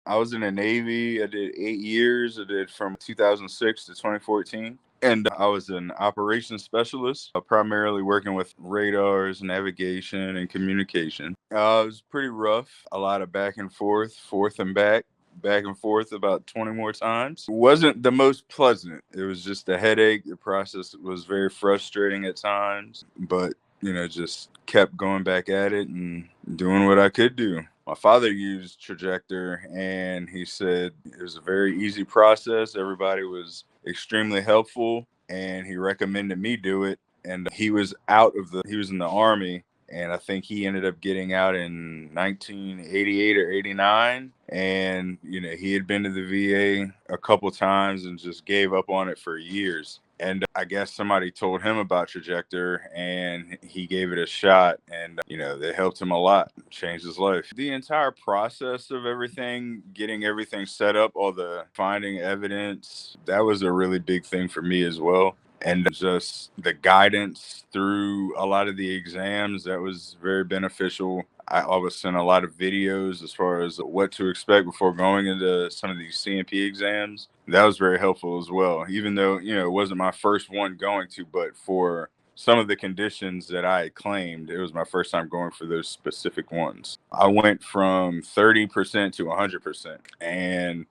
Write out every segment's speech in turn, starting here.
I was in the Navy. I did 8 years. I did from 2006 to 2014. And I was an operations specialist, primarily working with radars, navigation, and communication. It was pretty rough. A lot of back and forth and back and forth about 20 more times. It wasn't the most pleasant. It was just a headache. The process was very frustrating at times, but just kept going back at it and doing what I could do. My father used Trajector, and he said it was a very easy process. Everybody was extremely helpful, and he recommended me do it. And he was in the army, and I think he ended up getting out in 1988 or 89. And he had been to the VA a couple times and just gave up on it for years. And I guess somebody told him about Trajector, and he gave it a shot, and they helped him a lot, changed his life. The entire process of everything, getting everything set up, all the finding evidence, that was a really big thing for me as well. And just the guidance through a lot of the exams, that was very beneficial. I was sent a lot of videos as far as what to expect before going into some of these CMP exams. That was very helpful as well, even though, it wasn't my first one going to, but for some of the conditions that I had claimed, it was my first time going for those specific ones. I went from 30% to 100%. And,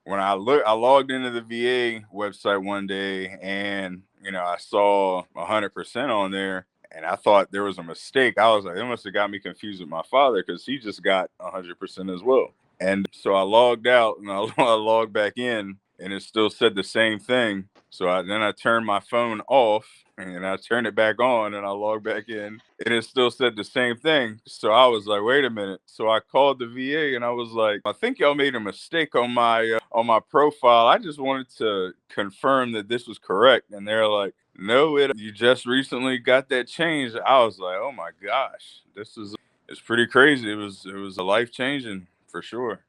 when I logged into the VA website one day, and, I saw 100% on there, and I thought there was a mistake. I was like, it must have got me confused with my father, because he just got 100% as well. And so I logged out, and I logged back in, and it still said the same thing. So then I turned my phone off, and I turned it back on, and I logged back in, and it still said the same thing. So I was like, wait a minute. So I called the VA, and I was like, I think y'all made a mistake on my profile. I just wanted to confirm that this was correct. And they're like, no, you just recently got that changed. I was like, oh my gosh, it's pretty crazy. It was a life changing for sure.